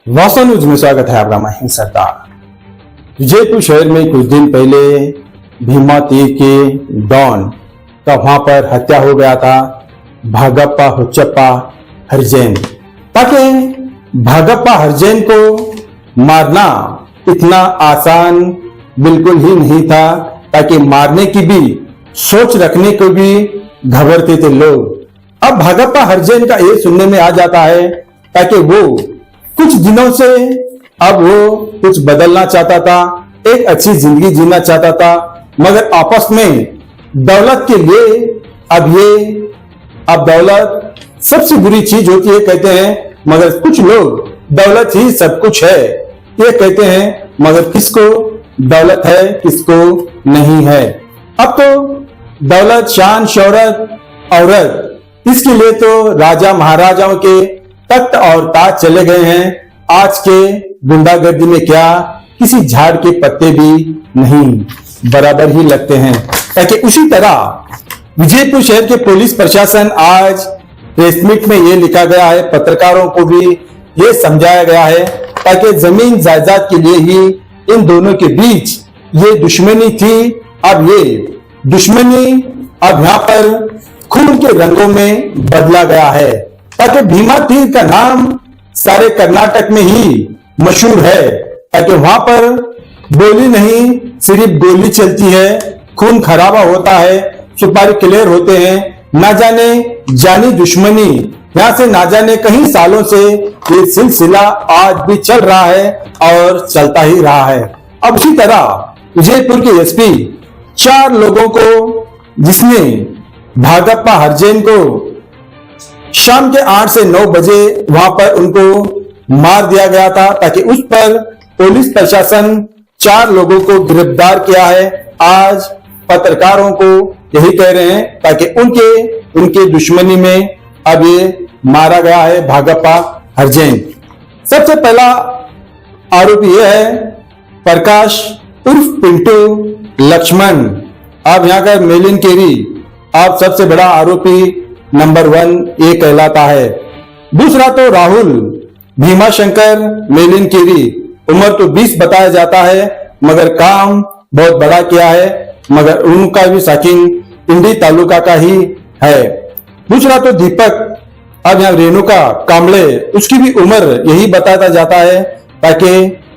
वासा news में स्वागत है आपका। मैं सरदार। विजयपुर शहर में कुछ दिन पहले भीमा तीर के डॉन का वहां पर हत्या हो गया था भागप्पा हुच्चप्पा हरिजन। ताकि भागप्पा हरिजन को मारना इतना आसान बिल्कुल ही नहीं था, ताकि मारने की भी सोच रखने को भी घबराते थे लोग। अब भागप्पा हरिजन का ये सुनने में आ जाता है ताकि वो कुछ दिनों से अब वो कुछ बदलना चाहता था, एक अच्छी जिंदगी जीना चाहता था, मगर आपस में दौलत के लिए अब दौलत सबसे बुरी चीज होती है कहते हैं, मगर कुछ लोग दौलत ही सब कुछ है ये कहते हैं, मगर किसको दौलत है किसको नहीं है। अब तो दौलत शान शौहरत औरत इसके लिए तो राजा महाराजाओं के तख्त और ताज चले गए हैं। आज के गुंडागर्दी में क्या किसी झाड़ के पत्ते भी नहीं बराबर ही लगते हैं। ताकि उसी तरह विजयपुर शहर के पुलिस प्रशासन आज प्रेस मीट में ये लिखा गया है, पत्रकारों को भी ये समझाया गया है ताकि जमीन जायदाद के लिए ही इन दोनों के बीच ये दुश्मनी थी। अब ये दुश्मनी अब यहाँ पर खून के रंगों में बदला गया है। ताकि भीमा तीर का नाम सारे कर्नाटक में ही मशहूर है, ताकि वहां पर गोली नहीं सिर्फ गोली चलती है, खून खराबा होता है, सुपारी क्लियर होते हैं, ना जाने जानी दुश्मनी यहां से ना जाने कई सालों से ये सिलसिला आज भी चल रहा है और चलता ही रहा है। अब उसी तरह विजयपुर के एसपी 4 लोगों को जिसने भागप्पा हरिजन को शाम के 8 से 9 बजे वहां पर उनको मार दिया गया था, ताकि उस पर पुलिस प्रशासन 4 लोगों को गिरफ्तार किया है। आज पत्रकारों को यही कह रहे हैं ताकि उनके दुश्मनी में अब ये मारा गया है भागप्पा हरिजन। सबसे पहला आरोपी यह है प्रकाश उर्फ पिंटू लक्ष्मण। अब यहाँ का मेलिन केरी अब सबसे बड़ा आरोपी नंबर 1 ये कहलाता है। दूसरा तो राहुल भीमाशंकर मेलिन केरी, उम्र तो 20 बताया जाता है, मगर काम बहुत बड़ा किया है, मगर उनका भी साकिन पिंडी तालुका का ही है। दूसरा तो दीपक, अब यहाँ रेणुका कांबले, उसकी भी उम्र यही बताया जाता है, ताकि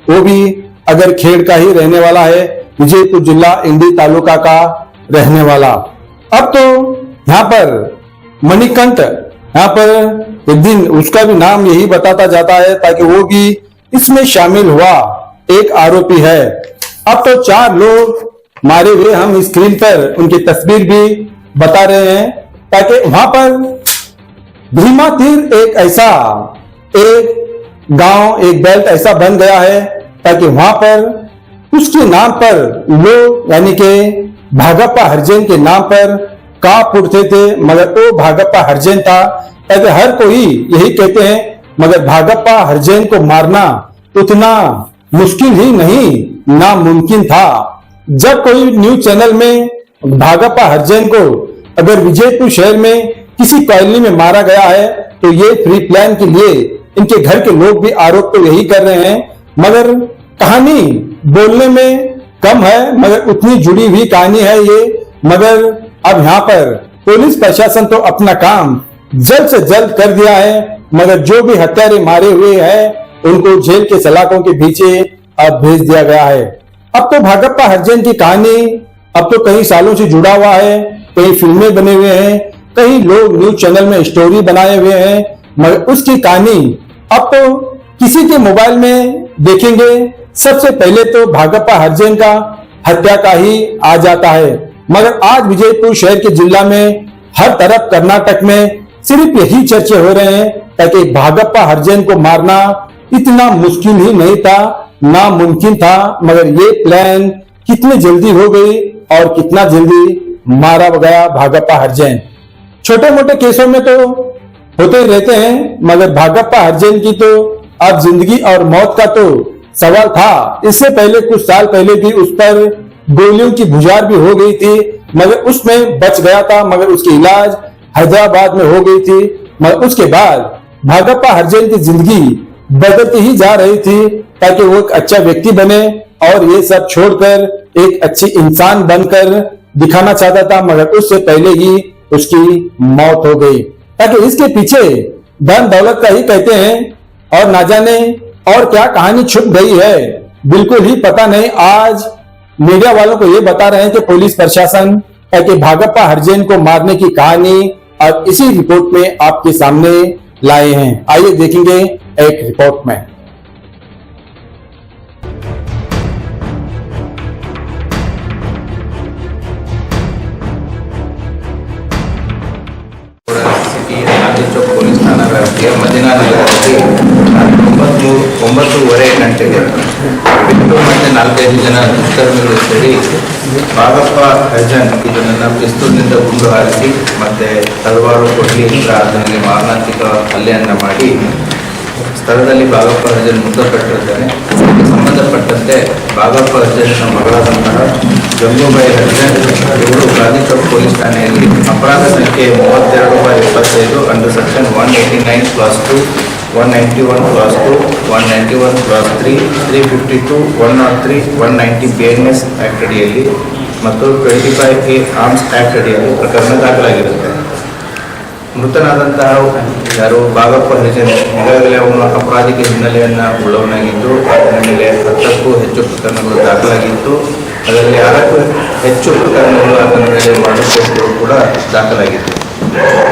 वो भी अगर खेड़ का ही रहने वाला है, विजयपुर जिला इंडी तालुका का रहने वाला। अब तो यहाँ पर मणिकंठ, यहाँ पर एक दिन उसका भी नाम यही बताता जाता है, ताकि वो भी इसमें शामिल हुआ एक आरोपी है। अब तो 4 लोग मारे हुए हम स्क्रीन पर उनकी तस्वीर भी बता रहे हैं, ताकि वहां पर भीमा तीर एक गांव एक बेल्ट ऐसा बन गया है, ताकि वहां पर उसके नाम पर लोग यानी कि भागप्पा हरिजन के नाम पर कांप उठते थे, मगर वो भागप्पा हरिजन था। ताकि हर कोई यही कहते हैं, मगर भागप्पा हरिजन को मारना उतना मुश्किल ही नहीं नामुमकिन था। जब कोई न्यूज चैनल में भागप्पा हरिजन को अगर विजयपुर शहर में किसी कॉलोनी में मारा गया है, तो ये फ्री प्लान के लिए इनके घर के लोग भी आरोप तो यही कर रहे हैं, मगर कहानी बोलने में कम है, मगर उतनी जुड़ी हुई कहानी है ये। मगर अब यहाँ पर पुलिस प्रशासन तो अपना काम जल्द से जल्द कर दिया है, मगर जो भी हत्यारे मारे हुए हैं उनको जेल के सलाखों के पीछे अब भेज दिया गया है। अब तो भागप्पा हरिजन की कहानी अब तो कई सालों से जुड़ा हुआ है, कई फिल्में बने हुए हैं, कई लोग न्यूज चैनल में स्टोरी बनाए हुए हैं, मगर उसकी कहानी अब तो किसी के मोबाइल में देखेंगे सबसे पहले तो भागप्पा हरिजन का हत्या का ही आ जाता है। मगर आज विजयपुर शहर के जिला में हर तरफ कर्नाटक में सिर्फ यही चर्चे हो रहे हैं, ताकि भागप्पा हरिजन को मारना इतना मुश्किल ही नहीं था, नामुमकिन था, मगर ये प्लान कितनी जल्दी हो गई और कितना जल्दी मारा गया भागप्पा हरिजन। छोटे मोटे केसों में तो होते ही रहते हैं, मगर भागप्पा हरिजन की तो अब जिंदगी और मौत का तो सवाल था। इससे पहले कुछ साल पहले भी उस पर गोलियों की बुझार भी हो गई थी, मगर उसमें बच गया था, मगर उसकी इलाज हैदराबाद में हो गई थी। मगर उसके बाद भागप्पा हरिजन की जिंदगी बदलती ही जा रही थी ताकि वो एक अच्छा व्यक्ति बने और ये सब छोड़कर एक अच्छी इंसान बनकर दिखाना चाहता था, मगर उससे पहले ही उसकी मौत हो गई। ताकि इसके पीछे धन दौलत का ही कहते हैं और ना जाने और क्या कहानी छुप गई है, बिल्कुल ही पता नहीं। आज मीडिया वालों को ये बता रहे हैं कि पुलिस प्रशासन ताकि भागप्पा हरिजन को मारने की कहानी अब इसी रिपोर्ट में आपके सामने लाए हैं। आइए देखेंगे एक रिपोर्ट में। ಚೌಕ್ ಪೊಲೀಸ್ ಠಾಣಾ ವ್ಯಾಪ್ತಿಯ ಮದಿನಾ ನಗರದಲ್ಲಿ 9:30 ಗಂಟೆಗೆ ಬಿಟ್ಟು ಮತ್ತೆ 4-5 ಜನ ದುಷ್ಕರ್ಮಿಗಳು ಸೇರಿ ಭಾಗಪ್ಪ ಹರಿಜನ್ ಇದನ್ನು ಪಿಸ್ತೂಲ್ನಿಂದ ಗುಂಡು ಹಾರಿಸಿ ಮತ್ತೆ ತಲವಾರು ಕೊಡ್ಲಿಯಿಂದ ಅದರಲ್ಲಿ ಮಾರಣಾಂತಿಕ ಹಲ್ಲೆಯನ್ನು ಮಾಡಿ ಸ್ಥಳದಲ್ಲಿ ಭಾಗಪ್ಪ ಹರಿಜನ್ ಮೃತಪಟ್ಟಿರುತ್ತಾನೆ. ಇದಕ್ಕೆ ಸಂಬಂಧಪಟ್ಟಂತೆ ಭಾಗಪ್ಪ ಹರಿಜನ್ನ ಮಗಳಾದಂತಹ ಗಂಗೂಬಾಯಿ ಹರಿಜನ್ ಇವರು ಗಾಂಧಿ ಚೌಕ್ ಪೊಲೀಸ್ ಠಾಣೆಯಲ್ಲಿ ಅಪರಾಧ ಸಂಖ್ಯೆ 32/25 under section 189 class 2, 191 class 2, 191 class 3, 352, 103, 190 BNS act ಅಡಿಯಲ್ಲಿ ಮತ್ತು 25A ಆರ್ಮ್ಸ್ ಆಕ್ಟ್ ಅಡಿಯಲ್ಲಿ ಪ್ರಕರಣ ದಾಖಲಾಗಿರುತ್ತೆ. ಮೃತನಾದಂತಹ ಯಾರು ಭಾಗಪ್ಪ ಹರಿಜನ್ ಈಗಾಗಲೇ ಅವನು ಅಪರಾಧಿಕ ಹಿನ್ನೆಲೆಯನ್ನು ಉಳ್ಳವನಾಗಿದ್ದು ಅದರ ಮೇಲೆ 10ಕ್ಕೂ ಹೆಚ್ಚು ಪ್ರಕರಣಗಳು ದಾಖಲಾಗಿತ್ತು. ಅದರಲ್ಲಿ 6ಕ್ಕೂ ಹೆಚ್ಚು ಪ್ರಕರಣಗಳು ಆತನ ಮೇಲೆ ಮರ್ಡರ್ ಕೇಸ್ಗಳು ಕೂಡ ದಾಖಲಾಗಿತ್ತು.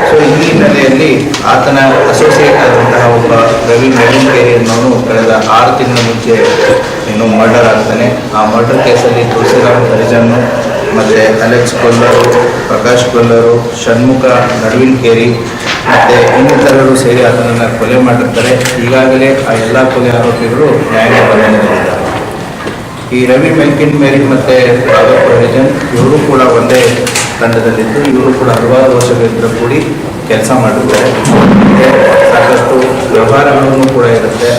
ಸೊ ಈ ಹಿನ್ನೆಲೆಯಲ್ಲಿ ಆತನ ಅಸೋಸಿಯೇಟ್ ಆದಂತಹ ಒಬ್ಬ ರವಿ ಮೆಲಿನ್ಕೇರಿ ಅನ್ನೋನು ಕಳೆದ 6 ತಿಂಗಳ ಮುಂಚೆ ಮರ್ಡರ್ ಆಗ್ತಾನೆ. ಆ ಮರ್ಡರ್ ಕೇಸಲ್ಲಿ ತುಳಸಿರಾಮ್ ಹರಿಜನ್ನು ಮತ್ತು ಅಲೆಕ್ಸ್ ಕೊಲ್ಲರು, ಪ್ರಕಾಶ್ ಕೊಲ್ಲರು, ಷಣ್ಮುಖ ನಡುವಿನ್ಕೇರಿ ಮತ್ತು ಇನ್ನಿತರರು ಸೇರಿ ಆತನನ್ನು ಕೊಲೆ ಮಾಡಿರ್ತಾರೆ. ಈಗಾಗಲೇ ಆ ಎಲ್ಲ ಕೊಲೆ ಆರೋಪಿಗಳು ನ್ಯಾಯಾಂಗ ಬಂಧನದಲ್ಲಿದ್ದಾರೆ. ಈ ರವಿ ಮೆಲಿನ್ಕೇರಿ ಮತ್ತು ಭಾಗಪ್ಪ ಹರಿಜನ್ ಇವರು ಕೂಡ ಒಂದೇ ತಂಡದಲ್ಲಿದ್ದು ಇವರು ಕೂಡ ಹಲವಾರು ವರ್ಷಗಳಿಂದ ಕೂಡಿ ಕೆಲಸ ಮಾಡಿರ್ತಾರೆ. ಸಾಕಷ್ಟು ವ್ಯವಹಾರಗಳನ್ನು ಕೂಡ ಇರುತ್ತೆ.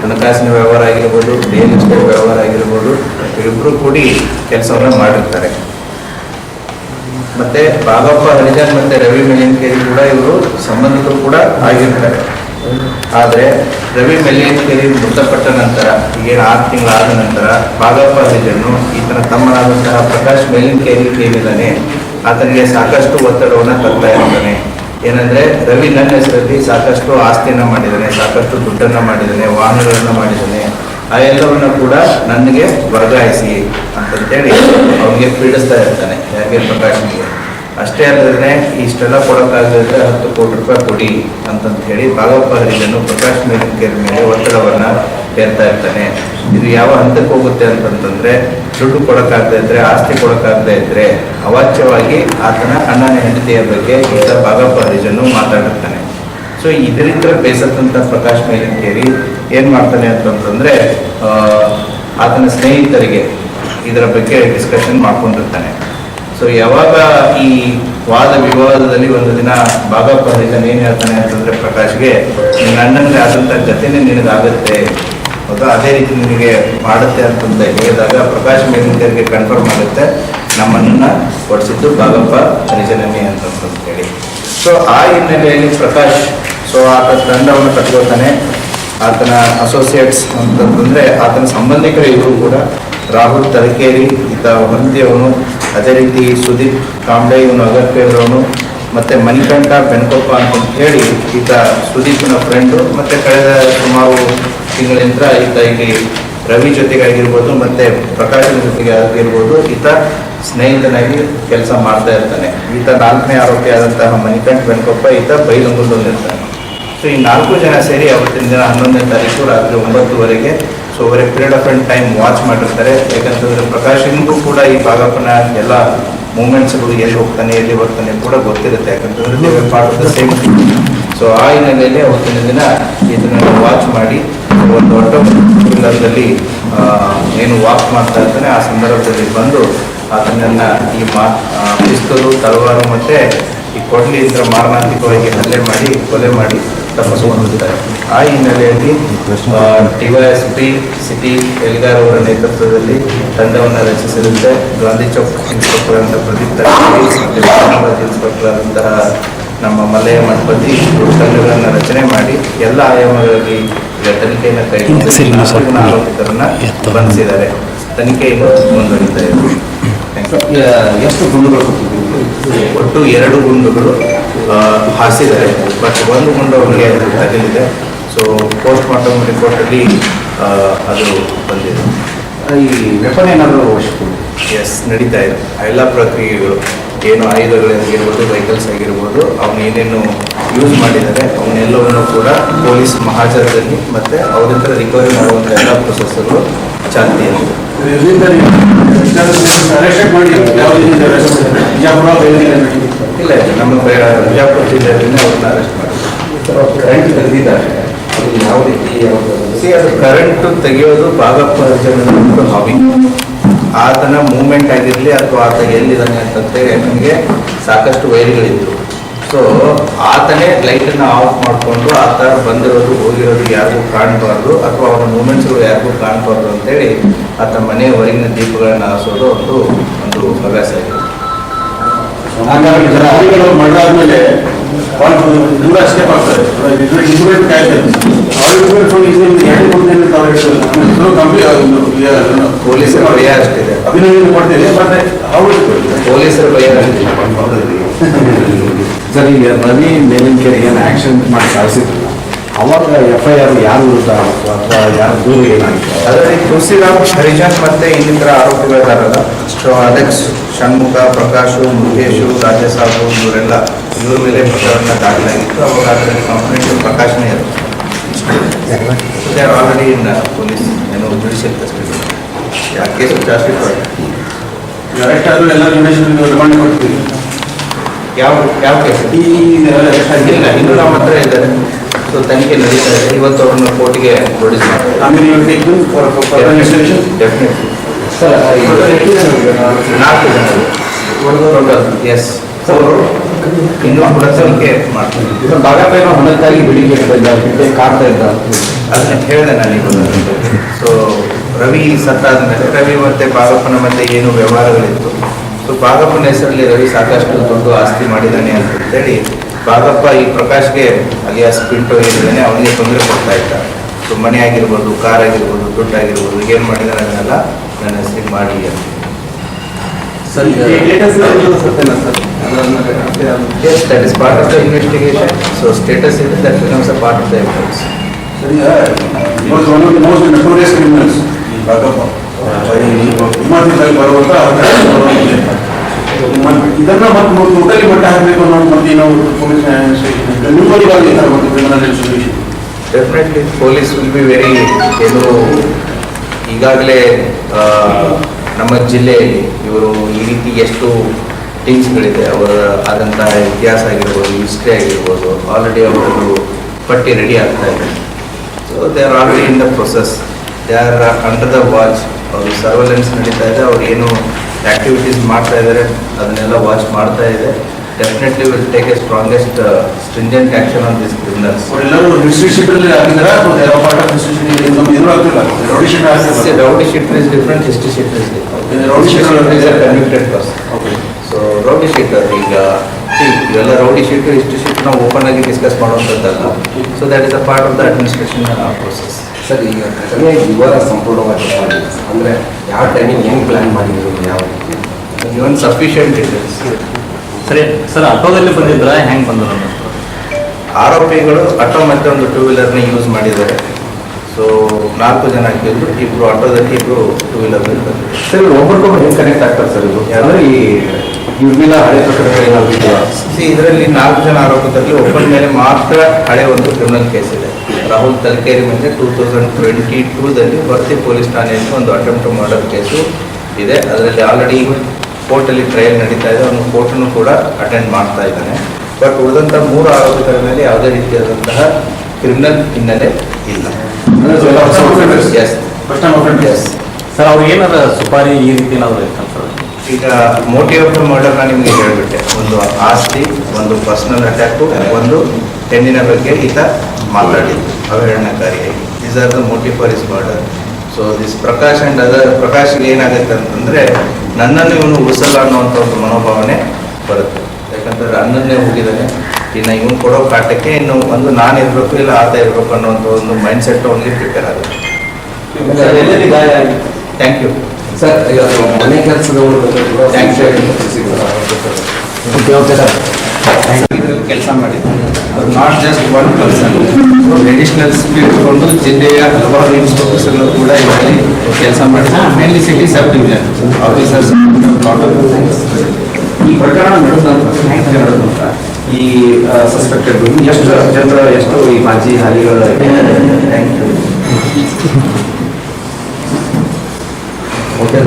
ಹಣಕಾಸಿನ ವ್ಯವಹಾರ ಆಗಿರ್ಬೋದು, ರಿಯಲ್ ಎಸ್ಟೇಟ್ ವ್ಯವಹಾರ ಆಗಿರ್ಬೋದು, ಇವರಿಬ್ಬರು ಕೂಡಿ ಕೆಲಸವನ್ನು ಮಾಡಿರ್ತಾರೆ. ಮತ್ತೆ ಭಾಗಪ್ಪ ಹರಿಜನ್ ಮತ್ತೆ ರವಿ ಮೆಲಿನ್ಕೇರಿ ಕೂಡ ಇವರು ಸಂಬಂಧಿಕರು ಕೂಡ ಆಗಿರ್ತಾರೆ. ಆದರೆ ರವಿ ಮೆಲಿನ್ಕೇರಿ ಮೃತಪಟ್ಟ ನಂತರ ಈಗೇನು 6 ತಿಂಗಳಾದ ನಂತರ ಭಾಗಪ್ಪ ಹರಿಜನ್ನು ಈತನ ತಮ್ಮನಾದಂತಹ ಪ್ರಕಾಶ್ ಮೆಲಿನ್ಕೇರಿ ಏನಿದ್ದಾನೆ ಆತನಿಗೆ ಸಾಕಷ್ಟು ಒತ್ತಡವನ್ನು ತರ್ತಾ ಇರ್ತಾನೆ. ಏನಂದರೆ ರವಿ ನನ್ನ ಹೆಸರಲ್ಲಿ ಸಾಕಷ್ಟು ಆಸ್ತಿಯನ್ನು ಮಾಡಿದ್ದಾನೆ, ಸಾಕಷ್ಟು ದುಡ್ಡನ್ನು ಮಾಡಿದ್ದಾನೆ, ವಾಹನಗಳನ್ನು ಮಾಡಿದ್ದಾನೆ, ಆ ಎಲ್ಲವನ್ನು ಕೂಡ ನನಗೆ ವರ್ಗಾಯಿಸಿ ಅಂತಂತೇಳಿ ಅವನಿಗೆ ಪೀಡಿಸ್ತಾ ಇರ್ತಾನೆ. ಯಾಕೆ ಪ್ರಕಾಶ್ನಿಗೆ ಅಷ್ಟೇ ಅಲ್ಲದೆ ಇಷ್ಟೆಲ್ಲ ಕೊಡೋಕ್ಕಾಗದ್ರೆ 10 ಕೋಟಿ ರೂಪಾಯಿ ಕೊಡಿ ಅಂತಂತ ಹೇಳಿ ಭಾಗಪ್ಪ ಹರಿಜನ್ನು ಪ್ರಕಾಶ್ ಮೆಲಿನ್ಕೇರಿ ಮೇಲೆ ಒತ್ತಡವನ್ನು ಹೇರ್ತಾ ಇರ್ತಾನೆ. ಇದು ಯಾವ ಹಂತಕ್ಕೆ ಹೋಗುತ್ತೆ ಅಂತಂತಂದರೆ ದುಡ್ಡು ಕೊಡೋಕ್ಕಾಗದೇ ಇದ್ದರೆ, ಆಸ್ತಿ ಕೊಡೋಕ್ಕಾಗದೇ ಇದ್ದರೆ ಅವಾಚ್ಯವಾಗಿ ಆತನ ಅಣ್ಣನ ಹೆಂಡತಿಯ ಬಗ್ಗೆ ಈತ ಭಾಗಪ್ಪ ಹರಿಜನ್ನು ಮಾತಾಡಿರ್ತಾನೆ. ಸೊ ಇದರಿಂದ ಬೇಸತ್ತಂಥ ಪ್ರಕಾಶ್ ಮೆಲಿನ್ಕೇರಿ ಏನು ಮಾಡ್ತಾನೆ ಅಂತಂತಂದರೆ ಆತನ ಸ್ನೇಹಿತರಿಗೆ ಇದರ ಬಗ್ಗೆ ಡಿಸ್ಕಷನ್ ಮಾಡ್ಕೊಂಡಿರ್ತಾನೆ. ಸೊ ಯಾವಾಗ ಈ ವಾದ ವಿವಾದದಲ್ಲಿ ಒಂದು ದಿನ ಭಾಗಪ್ಪ ಹರಿಜನ್ ಏನು ಹೇಳ್ತಾನೆ ಅಂತಂದರೆ ಪ್ರಕಾಶ್ಗೆ, ನಿನ್ನ ಅಣ್ಣನಿಗೆ ಆದಂಥ ಗತಿನೇ ನಿನಗಾಗುತ್ತೆ, ಹೌದಾ, ಅದೇ ರೀತಿ ನಿನಗೆ ಮಾಡುತ್ತೆ ಅಂತಂತ ಹೇಳಿದಾಗ ಪ್ರಕಾಶ್ ಮೆಲಿನ್ಕೇರಿಗೆ ಕನ್ಫರ್ಮ್ ಆಗುತ್ತೆ ನಮ್ಮನ್ನು ಕೊಡಿಸಿದ್ದು ಭಾಗಪ್ಪ ಹರಿಜನನೇ ಅಂತಂತ ಹೇಳಿ. ಸೊ ಆ ಹಿನ್ನೆಲೆಯಲ್ಲಿ ಪ್ರಕಾಶ್ ಆತ ತಂಡವನ್ನು ಕಟ್ಕೊಳ್ತಾನೆ. ಆತನ ಅಸೋಸಿಯೇಟ್ಸ್ ಅಂತಂದರೆ ಆತನ ಸಂಬಂಧಿಕರು ಇವರು ಕೂಡ ರಾಹುಲ್ ತಲಕೇರಿ ಈತ ಹೊಂದಿಯವನು, ಅದೇ ರೀತಿ ಸುದೀಪ್ ಕಾಂಬ್ಳೆ ಇವನು ಅಗರ್ಪೇರವನು, ಮತ್ತು ಮಣಿಕಂಠ ಬೆನ್ಕೊಪ್ಪ ಅಂತ ಹೇಳಿ ಈತ ಸುದೀಪ್ನ ಫ್ರೆಂಡು. ಮತ್ತು ಕಳೆದ ಸುಮಾರು ತಿಂಗಳಿಂದ ಈತ ಇಲ್ಲಿ ರವಿ ಜೊತೆಗಾಗಿರ್ಬೋದು ಮತ್ತು ಪ್ರಕಾಶನ ಜೊತೆಗೆ ಆಗಿರ್ಬೋದು ಈತ ಸ್ನೇಹಿತನಾಗಿ ಕೆಲಸ ಮಾಡ್ತಾ ಇರ್ತಾನೆ. ಈತ 4ನೇ ಆರೋಪಿ ಆದಂತಹ ಮಣಿಕಂಠ ಬೆನ್ಕೊಪ್ಪ ಈತ ಬೈಲಂಗುಲದಲ್ಲಿರ್ತಾನೆ. ಸೊ ಈ 4 ಜನ ಸೇರಿ ಅವತ್ತಿನ ದಿನ 11ನೇ ತಾರೀಕು ರಾತ್ರಿ 9:00 ಸೊ ಅವರೇ ಪೀರಿಯಡ್ ಆಫ್ ಟೈಮ್ ವಾಚ್ ಮಾಡಿರ್ತಾರೆ. ಯಾಕಂತಂದರೆ ಪ್ರಕಾಶನಿಗೂ ಕೂಡ ಈ ಭಾಗಪ್ಪನ ಎಲ್ಲ ಮೂಮೆಂಟ್ಸ್ಗಳು ಎಲ್ಲಿ ಹೋಗ್ತಾನೆ ಎಲ್ಲಿ ಬರ್ತಾನೆ ಕೂಡ ಗೊತ್ತಿರುತ್ತೆ. ಯಾಕಂತಂದರೆ they will part of the same thing. So ಆ ಹಿನ್ನೆಲೆಯಲ್ಲಿ ಅವತ್ತಿನ ದಿನ ಇದನ್ನು ವಾಚ್ ಮಾಡಿ ಒಂದು ಆಟೋದಲ್ಲಿ ಏನು ವಾಕ್ ಮಾಡ್ತಾ ಇರ್ತಾನೆ ಆ ಸಂದರ್ಭದಲ್ಲಿ ಬಂದು ಅದನ್ನು ಈ ಪಿಸ್ತೂಲು, ತಲವಾರು ಮತ್ತು ಈ ಕೊಡ್ಲಿಯಿಂದ ಮಾರಣಾಂತಿಕವಾಗಿ ಹಲ್ಲೆ ಮಾಡಿ ಕೊಲೆ ಮಾಡಿ ತಪ್ಪಿಸಿಕೊಂಡಿದ್ದಾರೆ. ಆ ಹಿನ್ನೆಲೆಯಲ್ಲಿ DYSP ಸಿಟಿ ಎಲ್ಗಾರ್ ಅವರ ನೇತೃತ್ವದಲ್ಲಿ ತಂಡವನ್ನು ರಚಿಸಿರುತ್ತೆ. ಗಾಂಧಿ ಚೌಕ್ ಇನ್ಸ್ಪೆಕ್ಟರ್ ಅಂತ ಪ್ರದೀಪ್ ಮತ್ತು ಇನ್ಸ್ಪೆಕ್ಟರ್ ಆದಂತಹ ನಮ್ಮ ಮಲ್ಲಯ್ಯ ಮಠಪತಿ ತಂಡಗಳನ್ನು ರಚನೆ ಮಾಡಿ ಎಲ್ಲ ಆಯಾಮಗಳಲ್ಲಿ ಈಗ ತನಿಖೆಯನ್ನು ಕೈಗೊಂಡು ಆರೋಪಿತರನ್ನ ಬಂಧಿಸಿದ್ದಾರೆ. ತನಿಖೆ ಇನ್ನು ಮುಂದುವರಿತಾ ಇದೆ. ಎಷ್ಟು ಗುಂಡುಗಳು ಒಟ್ಟು 2 ಗುಂಡುಗಳು ಹಾಸಿದ್ದಾರೆ, ಬಟ್ ಒಂದು ಗುಂಡು ಅವರಿಗೆ ತಗಲಿದೆ. ಸೊ ಪೋಸ್ಟ್ ಮಾರ್ಟಮ್ ರಿಪೋರ್ಟಲ್ಲಿ ಅದು ಬಂದಿದೆ. ಈ ವೆಪನ್ ಏನಾದರೂ ಎಸ್ ನಡೀತಾ ಇದೆ. ಎಲ್ಲ ಪ್ರಕ್ರಿಯೆಗಳು ಏನು ಆಯುಧಗಳಾಗಿರ್ಬೋದು, ವೆಹಿಕಲ್ಸ್ ಆಗಿರ್ಬೋದು, ಅವನು ಏನೇನು ಯೂಸ್ ಮಾಡಿದ್ದಾರೆ ಅವನ್ನೆಲ್ಲವನ್ನು ಕೂಡ ಪೊಲೀಸ್ ಮಹಾಜರದಲ್ಲಿ ಮತ್ತು ಅವರಿಂದ ರಿಕವರಿ ಮಾಡುವಂಥ ಎಲ್ಲ ಪ್ರೊಸೆಸ್ಗಳು ಚಾಲ್ತಿಯಲ್ಲಿ. ಇಲ್ಲ ನಮ್ಮ ಬಿಜಾಪುರ ಜಿಲ್ಲೆಯಲ್ಲಿ ಅವ್ರನ್ನ ಅರೆಸ್ಟ್ ಕರೆಂಟ್ ತೆಗೆದಿದ್ದಾರೆ, ಅದು ಯಾವ ರೀತಿ ಅದು ಕರೆಂಟು ತೆಗೆಯೋದು ಭಾಗಪ್ಪ ಜನರ ಹಾಬಿ. ಆತನ ಮೂವ್ಮೆಂಟ್ ಆಗಿರಲಿ ಅಥವಾ ಆತ ಎಲ್ಲಿದ್ದಾನೆ ಅಂತಂತೇಳಿ ನಮಗೆ ಸಾಕಷ್ಟು ವೈರಿಗಳಿದ್ರು. ಸೊ ಆತನೇ ಲೈಟನ್ನು ಆಫ್ ಮಾಡಿಕೊಂಡು ಆತ ಬಂದಿರೋದು ಹೋಗಿರೋದು ಯಾರಿಗೂ ಕಾಣಬಾರ್ದು ಅಥವಾ ಅವನ ಮೂಮೆಂಟ್ಸ್ಗಳು ಯಾರಿಗೂ ಕಾಣಬಾರ್ದು ಅಂತೇಳಿ ಆತ ಮನೆಯ ಹೊರಗಿನ ದೀಪಗಳನ್ನು ಹಾಸೋದು ಒಂದು ಹವ್ಯಾಸ ಆಗಿದೆ. ಮಾಡಾದ್ಮೇಲೆ ದೂರ ಎಸ್ಕೇಪ್ ಆಗ್ತಾರೆ. ಪೊಲೀಸರ ಭಯ ಅಷ್ಟಿದೆ, ಅಭಿನಂದನೆ ಕೊಡ್ತೇವೆ. ಮತ್ತೆ ಪೊಲೀಸರ ಭಯ ಅಷ್ಟಿದೆ. ಸರ್, ಈಗ ರವಿ ಮೇಲಿನಕೆರೆ ಏನು ಆಕ್ಷನ್ ಮಾಡಿ ಕಳಿಸಿದ್ರು, ಅವಾಗ FIR ಯಾರು ವಿರುದ್ಧ ಅಥವಾ ಯಾರ ದೂರ ಏನಾಗಿತ್ತು? ಅದರಲ್ಲಿ ತುಳಸಿರಾಮ್, ಹರಿಜನ್ ಮತ್ತೆ ಇನ್ನಿತರ ಆರೋಪಿಗಳಿದ್ದಾರಲ್ಲ, ಸೊ ಅಲೆಕ್ಸ್, ಷಣ್ಮುಖ, ಪ್ರಕಾಶು, ಮುಖೇಶು, ರಾಜಸಾಬು ಇವ್ರ ಮೇಲೆ ಪ್ರಕರಣ ದಾಖಲಾಗಿತ್ತು. ಅವಾಗ ಅದರಲ್ಲಿ ಕಂಪ್ಲೇಂಟ್ ಪ್ರಕಾಶನೇ ಇರುತ್ತೆ. ಆಲ್ರೆಡಿ ಇನ್ ಪೊಲೀಸ್ ಏನೋ ಜುಡಿಷಿಯಲ್ ಕಸ್ಟಡಿ ಕೇಸು ಜಾಸ್ತಿ ಅರೆಸ್ಟ್ ಆದ್ರೂ ಎಲ್ಲ ರಿಮಾಂಡ್ ಕೊಡ್ತೀವಿ. ಯಾವ ಕೇಸ್ ಇಲ್ಲ, ಇನ್ನೂ ನಮ್ಮ ಹತ್ರ ಇದ್ದಾರೆ. ಸೊ ತನಿಖೆ ನಡೀತಾ ಇದೆ. ಇವತ್ತು ಅವ್ರನ್ನ ಕೋರ್ಟಿಗೆ ಪ್ರೊಡ್ಯೂಸ್ ಮಾಡ್ತಾರೆ. ಡೆಫಿನೆಟ್ಲಿ ಸರ್, 4 ಜನ. ಎಸ್, ಇನ್ನೂ ಕೂಡ ತನಿಖೆ ಮಾಡ್ತಾರೆ. ಭಾಗಪೇನ ಹೊಣೆತಾಗಿ ಬಿಡಿಗೆ ಕಾಡ್ತಾ ಇದ್ದ ಅದನ್ನ ಹೇಳಿದೆ ನಾನೀಗ. ಸೊ ರವಿ ಸತ್ತಾದ ಮೇಲೆ ರವಿ ಮತ್ತೆ ಭಾಗಪ್ಪನ ಮಧ್ಯೆ ಏನು ವ್ಯವಹಾರಗಳಿತ್ತು. ಸೊ ಭಾಗಪ್ಪನ ಹೆಸರಲ್ಲಿ ರವಿ ಸಾಕಷ್ಟು ದುಡ್ಡು ಆಸ್ತಿ ಮಾಡಿದ್ದಾನೆ ಅಂತೇಳಿ ಭಾಗಪ್ಪ ಈ ಪ್ರಕಾಶ್ಗೆ ಅಲಿಯಾಸ್ ಪಿಂಟೋ ಏನಿದ್ದಾನೆ ಅವನಿಗೆ ತೊಂದರೆ ಕೊಡ್ತಾ ಇದ್ದ. ಸೊ ಮನೆ ಆಗಿರ್ಬೋದು, ಕಾರ್ ಆಗಿರ್ಬೋದು, ದುಡ್ಡು ಆಗಿರ್ಬೋದು, ಏನು ಮಾಡಿದಾನೆ ಅದನ್ನೆಲ್ಲ ನನ್ನ ಹೆಸರಿಗೆ ಮಾಡಿ ಅಂತ. Sir, Yes, that is part of the investigation. So status is that becomes a part of the evidence. Most notorious criminals Bhagappa ಬರುವಂತ ಇದನ್ನ ಮತ್ತೆ ಟೋಟಲಿ ಮಟ್ಟ ಹಾಕಬೇಕು ಅನ್ನೋದು ಮತ್ತೆ ನಾವು police definitely police will be very ಏನು ಈಗಾಗಲೇ ನಮ್ಮ ಜಿಲ್ಲೆಯಲ್ಲಿ ಇವರು ಈ ರೀತಿ ಎಷ್ಟು ಥಿಂಗ್ಸ್ಗಳಿದೆ ಅವರ ಆದಂಥ ಇತಿಹಾಸ ಆಗಿರ್ಬೋದು, ಹಿಸ್ಟ್ರಿ ಆಗಿರ್ಬೋದು, ಆಲ್ರೆಡಿ ಅವರದ್ದು ಪಟ್ಟಿ ರೆಡಿ ಆಗ್ತಾ ಇದೆ. So they are already in the process, they are under the watch. ಅವರು ಸರ್ವೆಲೆನ್ಸ್ ನಡೀತಾ ಇದೆ, ಅವ್ರು ಏನು ಆ್ಯಕ್ಟಿವಿಟೀಸ್ ಮಾಡ್ತಾ ಇದ್ದಾರೆ ಅದನ್ನೆಲ್ಲ ವಾಚ್ ಮಾಡ್ತಾ ಇದೆ. Definitely will take a strongest stringent action on this criminals. ಎಲ್ಲರೂ ಹಿಸ್ಟ್ರಿ ಶೀಟಲ್ಲಿ ಹಾಕಿದಾರೆ ಅಥವಾ ಪಾರ್ಟ್ ಆಫ್ ಹಿಸ್ಟ್ರಿ ಏನೂ ಆಗ್ತಿಲ್ಲ. ರೌಡಿ ಶೀಟ್ ಹಾಕಿದ್ದಾರೆ. Rowdy sheeter is different, history sheeter is different. Rowdy sheeter is a convicted person. Okay. So rowdy sheeter ಈಗ ಇವೆಲ್ಲ rowdy sheeter, history sheet ನಾವು ಓಪನ್ ಆಗಿ ಡಿಸ್ಕಸ್ ಮಾಡುವಂಥದ್ದಲ್ಲ. So that is a part of the administration process. Sir, ಈಗ ಘಟನೆ ವಿವರ ಸಂಪೂರ್ಣವಾಗಿ ಅಂದರೆ ಯಾವ ಟೈಮಿಂಗ್ ಹೆಂಗೆ ಪ್ಲ್ಯಾನ್ ಮಾಡಿದ್ರು, ಯಾವ ಇವನ್ ಸಫಿಷಿಯಂಟ್ ಡೀಟೇಲ್ಸ್. ಸರಿ ಸರ್, ಆಟೋದಲ್ಲಿ ಬಂದಿದ್ರ ಹೆಂಗೆ ಬಂದರು? ಆರೋಪಿಗಳು ಆಟೋ ಮತ್ತೆ ಒಂದು 2 ವೀಲರ್ನ ಯೂಸ್ ಮಾಡಿದ್ದಾರೆ. ಸೊ 4 ಜನ ಹಾಕಿದ್ರು, 2 ಆಟೋದಲ್ಲಿ 2 2 ವೀಲರ್ನಲ್ಲಿ ಬಂದಿದ್ದಾರೆ. ಸರ್, ಒಬ್ಬರಿಗೊಬ್ಬರು ಹೆಂಗೆ ಕನೆಕ್ಟ್ ಆಗ್ತಾರೆ ಸರ್? ಇದು ಅಂದರೆ ಈ ಇವ್ರಿಗೆಲ್ಲ ಹಳೆ ಪ್ರಕರಣಗಳೇನಾಗಿದೆಯಾ? ಇದರಲ್ಲಿ 4 ಜನ ಆರೋಪಿತರಲ್ಲಿ ಒಬ್ಬನ ಮೇಲೆ ಮಾತ್ರ ಹಳೆ ಒಂದು ಕ್ರಿಮಿನಲ್ ಕೇಸ್ ಇದೆ. ರಾಹುಲ್ ತಲಕೇರಿ ಮೇಲೆ 2022ದಲ್ಲಿ ಬರ್ತಿ ಪೊಲೀಸ್ ಠಾಣೆಯಲ್ಲಿ ಒಂದು ಅಟೆಂಪ್ಟ್ ಮರ್ಡರ್ ಕೇಸು ಇದೆ. ಅದರಲ್ಲಿ ಆಲ್ರೆಡಿ ಕೋರ್ಟಲ್ಲಿ ಟ್ರಯಲ್ ನಡೀತಾ ಇದೆ. ಅವನು ಕೋರ್ಟನ್ನು ಕೂಡ ಅಟೆಂಡ್ ಮಾಡ್ತಾ ಇದ್ದಾನೆ. ಬಟ್ ಉಳಿದಂಥ 3 ಆರೋಪಿತರ ಮೇಲೆ ಯಾವುದೇ ರೀತಿಯಾದಂತಹ ಕ್ರಿಮಿನಲ್ ಹಿನ್ನೆಲೆ ಇಲ್ಲ. ಎಸ್. ಸರ್, ಅವ್ರಿಗೆ ಏನಾರ ಸುಪಾರಿ ಈ ರೀತಿ ಏನಾದ್ರು ಇರ್ತಲ್ಲ ಸರ್? ಈಗ ಮೋಟಿವ್ ಆಫ್ ದ ಮರ್ಡರ್ ನಾನು ನಿಮಗೆ ಹೇಳಿಬಿಟ್ಟೆ. ಒಂದು ಆಸ್ತಿ, ಒಂದು ಪರ್ಸನಲ್ ಅಟ್ಯಾಕು, ಒಂದು ಹೆಣ್ಣಿನ ಬಗ್ಗೆ ಈತ ಮಾತಾಡಿದ್ದು ಅವಹೇಳನಕಾರಿಯಾಗಿ. These are the motive for is murder. So this Prakash and other ಪ್ರಕಾಶ್ಗೆ ಏನಾಗುತ್ತೆ ಅಂತಂದರೆ ನನ್ನನ್ನು ಇವನು ಉಳಿಸಲ್ಲ ಅನ್ನುವಂಥ ಒಂದು ಮನೋಭಾವನೆ ಬರುತ್ತೆ. ಯಾಕಂತಂದರೆ ಅನ್ನನ್ನೇ ಹೋಗಿದ್ದಾನೆ, ಇನ್ನು ಇವನು ಕೊಡೋ ಕಾಟಕ್ಕೆ ಇನ್ನು ಒಂದು ನಾನು ಇರಬೇಕು ಇಲ್ಲ ಆತ ಇರಬೇಕು ಅನ್ನೋಂಥ ಒಂದು ಮೈಂಡ್ ಸೆಟ್ ಅವನಿಗೆ ಪ್ರಿಪೇರ್ ಆಗುತ್ತೆ. ಎಲ್ಲೆಲ್ಲಿ ಗಾಯ ಆಗಿದೆ? Thank you. ಸರ್ ಈಗ ಮನೆ ಕೆಲಸದವರು Thanks, sir. Okay sir. ಕೆಲಸ ಮಾಡಿದ್ದಾರೆ. ಅದು not just one person, additional speed ಇಟ್ಕೊಂಡು ಜಿಲ್ಲೆಯ ಹಲವಾರು ಇನ್ಸ್ಪೆಕ್ಟರ್ಸ್ಗಳು ಕೂಡ ಇದರಲ್ಲಿ ಕೆಲಸ ಮಾಡಿದ್ದಾರೆ. Mainly city sub division officers. ಈ ಪ್ರಕರಣ ನಡೆದಂತ ಈ ಸಸ್ಪೆಕ್ಟೆಡ್ ಎಷ್ಟು ಜನರ ಎಷ್ಟು ಈ ಮಾಜಿ ಹಾಲಿಗಳ ಥ್ಯಾಂಕ್ ಯು. ಓಕೆ